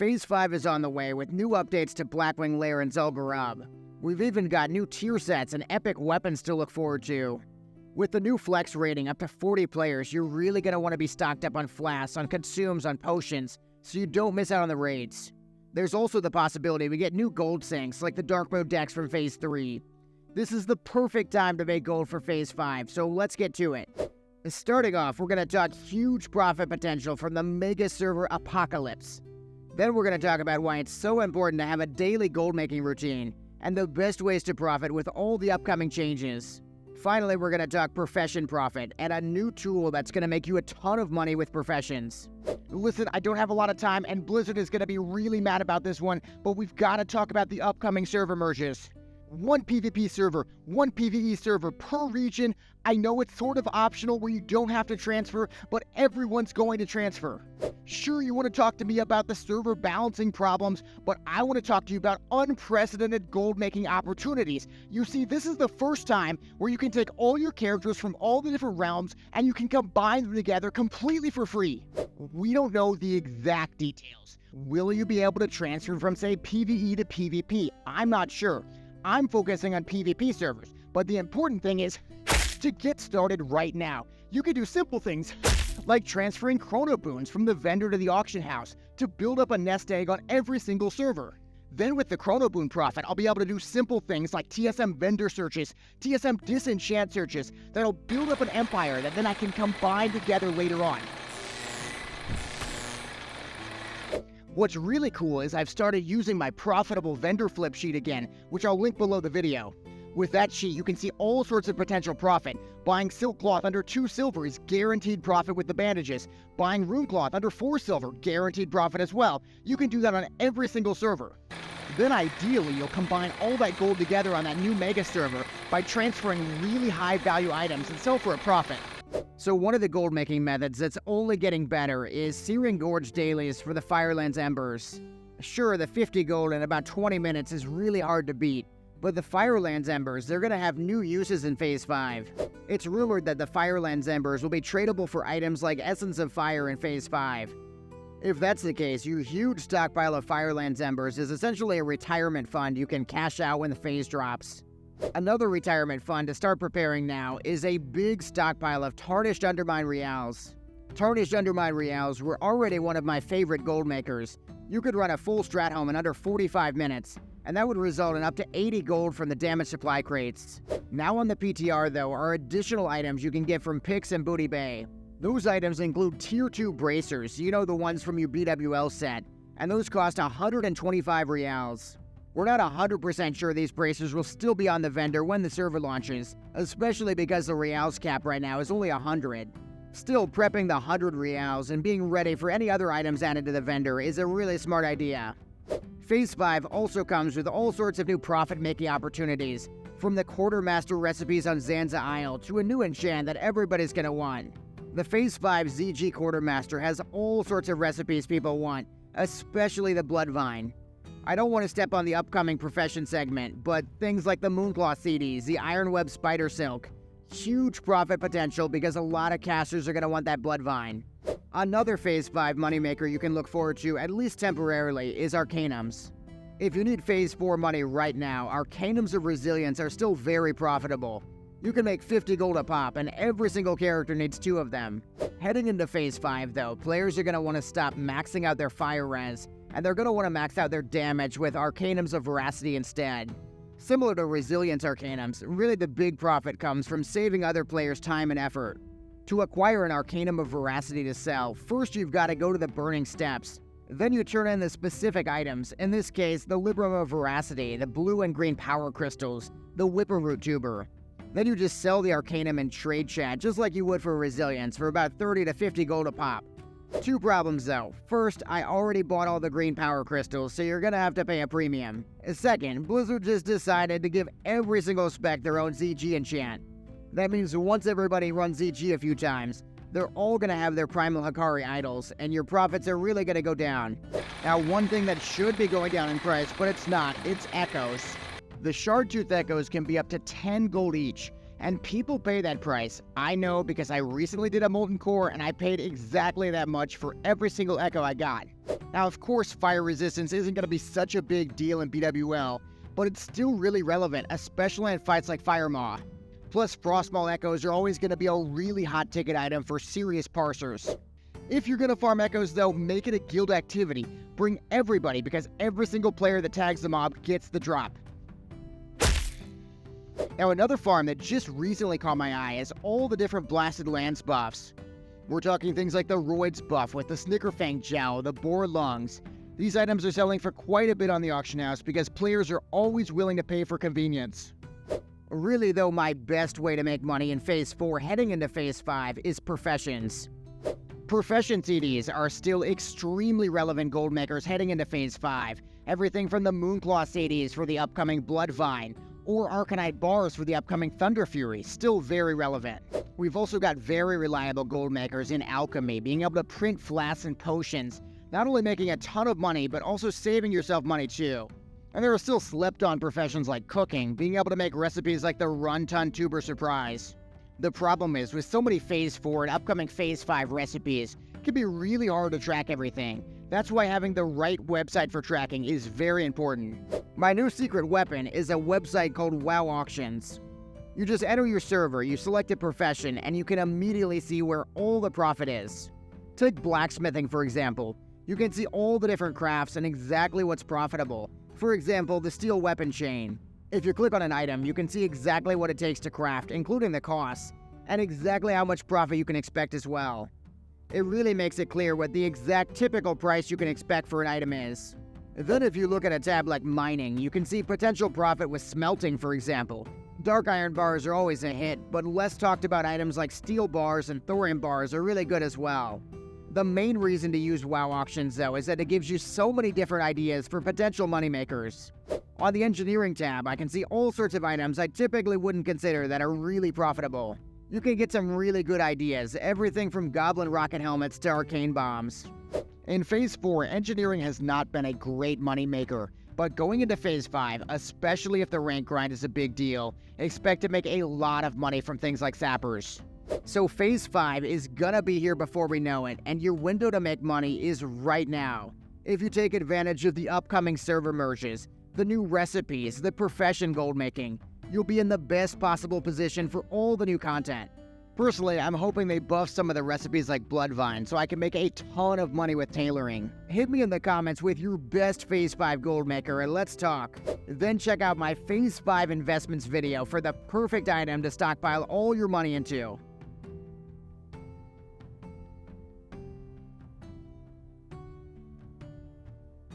Phase 5 is on the way with new updates to Blackwing, Lair, and Zul'Gurub. We've even got new tier sets and epic weapons to look forward to. With the new flex rating up to 40 players, you're really going to want to be stocked up on flasks, on consumes, on potions, so you don't miss out on the raids. There's also the possibility we get new gold sinks like the Dark Mode decks from Phase 3. This is the perfect time to make gold for Phase 5, so let's get to it. Starting off, we're going to talk huge profit potential from the Megaserver apocalypse. Then we're going to talk about why it's so important to have a daily gold making routine, and the best ways to profit with all the upcoming changes. Finally, we're going to talk profession profit, and a new tool that's going to make you a ton of money with professions. Listen, I don't have a lot of time, and Blizzard is going to be really mad about this one, but we've got to talk about the upcoming server merges. One PvP server, one PvE server per region. I know it's sort of optional where you don't have to transfer, but everyone's going to transfer. Sure, you want to talk to me about the server balancing problems, but I want to talk to you about unprecedented gold-making opportunities. You see, this is the first time where you can take all your characters from all the different realms and you can combine them together completely for free. We don't know the exact details. Will you be able to transfer from, say, PvE to PvP? I'm not sure. I'm focusing on PvP servers, but the important thing is to get started right now. You can do simple things like transferring chrono boons from the vendor to the auction house to build up a nest egg on every single server. Then with the chrono boon profit, I'll be able to do simple things like TSM vendor searches, TSM disenchant searches that'll build up an empire that then I can combine together later on. What's really cool is I've started using my profitable vendor flip sheet again, which I'll link below the video. With that sheet, you can see all sorts of potential profit. Buying silk cloth under 2 silver is guaranteed profit with the bandages. Buying rune cloth under 4 silver, guaranteed profit as well. You can do that on every single server. Then ideally, you'll combine all that gold together on that new mega server by transferring really high value items and sell for a profit. So one of the gold making methods that's only getting better is Searing Gorge Dailies for the Firelands Embers. Sure, the 50 gold in about 20 minutes is really hard to beat, but the Firelands Embers, they're going to have new uses in Phase 5. It's rumored that the Firelands Embers will be tradable for items like Essence of Fire in Phase 5. If that's the case, your huge stockpile of Firelands Embers is essentially a retirement fund you can cash out when the phase drops. Another retirement fund to start preparing now is a big stockpile of Tarnished Undermine Reals. Tarnished Undermine Reals were already one of my favorite gold makers. You could run a full strat home in under 45 minutes, and that would result in up to 80 gold from the damage supply crates. Now on the PTR though are additional items you can get from Pix and Booty Bay. Those items include Tier 2 bracers, you know, the ones from your BWL set, and those cost 125 reals. We're not 100% sure these bracers will still be on the vendor when the server launches, especially because the reals cap right now is only 100. Still, prepping the 100 reals and being ready for any other items added to the vendor is a really smart idea. Phase 5 also comes with all sorts of new profit-making opportunities, from the Quartermaster recipes on Zanza Isle to a new enchant that everybody's gonna want. The Phase 5 ZG Quartermaster has all sorts of recipes people want, especially the Bloodvine. I don't want to step on the upcoming profession segment, but things like the Moonclaw CDs, the Ironweb Spider Silk, huge profit potential because a lot of casters are going to want that Bloodvine. Another Phase 5 moneymaker you can look forward to, at least temporarily, is Arcanums. If you need Phase 4 money right now, Arcanums of Resilience are still very profitable. You can make 50 gold a pop, and every single character needs 2 of them. Heading into Phase 5 though, players are going to want to stop maxing out their fire res, and they're going to want to max out their damage with Arcanums of Veracity instead. Similar to Resilience Arcanums, really the big profit comes from saving other players time and effort. To acquire an Arcanum of Veracity to sell, first you've got to go to the Burning Steps. Then you turn in the specific items, in this case the Librum of Veracity, the blue and green power crystals, the Whipperroot tuber. Then you just sell the Arcanum in trade chat just like you would for Resilience for about 30 to 50 gold a pop. 2 problems though. First, I already bought all the green power crystals, so you're gonna have to pay a premium. Second, Blizzard just decided to give every single spec their own ZG enchant. That means once everybody runs ZG a few times, they're all gonna have their Primal Hikari idols, and your profits are really gonna go down. Now, one thing that should be going down in price, but it's not, it's Ekos. The Shardtooth Ekos can be up to 10 gold each, And people pay that price. I know because I recently did a molten core and I paid exactly that much for every single echo I got. Now of course fire resistance isn't going to be such a big deal in BWL, but it's still really relevant, especially in fights like Fire Maw. Plus Frostmaw echoes are always going to be a really hot ticket item for serious parsers. If you're going to farm echoes though, make it a guild activity. Bring everybody because every single player that tags the mob gets the drop. Now another farm that just recently caught my eye is all the different Blasted Lands buffs. We're talking things like the Roids buff with the Snickerfang Jowl, the Boar Lungs. These items are selling for quite a bit on the auction house because players are always willing to pay for convenience. Really though, my best way to make money in Phase 4 heading into Phase 5 is Professions. Profession CDs are still extremely relevant gold makers heading into Phase 5. Everything from the Moonclaw CDs for the upcoming Bloodvine, or Arcanite bars for the upcoming Thunder Fury, still very relevant. We've also got very reliable gold makers in alchemy, being able to print flasks and potions, not only making a ton of money, but also saving yourself money too. And there are still slept-on professions like cooking, being able to make recipes like the Run-Ton Tuber Surprise. The problem is, with so many Phase 4 and upcoming Phase 5 recipes, it can be really hard to track everything. That's why having the right website for tracking is very important. My new secret weapon is a website called WoW Auctions. You just enter your server, you select a profession, and you can immediately see where all the profit is. Take blacksmithing for example. You can see all the different crafts and exactly what's profitable. For example, the steel weapon chain. If you click on an item, you can see exactly what it takes to craft, including the costs, and exactly how much profit you can expect as well. It really makes it clear what the exact typical price you can expect for an item is. Then if you look at a tab like mining, you can see potential profit with smelting for example. Dark iron bars are always a hit, but less talked about items like steel bars and thorium bars are really good as well. The main reason to use WoW Auctions though is that it gives you so many different ideas for potential moneymakers. On the engineering tab, I can see all sorts of items I typically wouldn't consider that are really profitable. You can get some really good ideas, everything from goblin rocket helmets to arcane bombs. In Phase 4, engineering has not been a great money maker, but going into Phase 5, especially if the rank grind is a big deal, expect to make a lot of money from things like sappers. So Phase 5 is gonna be here before we know it, and your window to make money is right now. If you take advantage of the upcoming server merges, the new recipes, the profession gold making, you'll be in the best possible position for all the new content. Personally, I'm hoping they buff some of the recipes like Bloodvine so I can make a ton of money with tailoring. Hit me in the comments with your best Phase 5 gold maker and let's talk. Then check out my Phase 5 investments video for the perfect item to stockpile all your money into.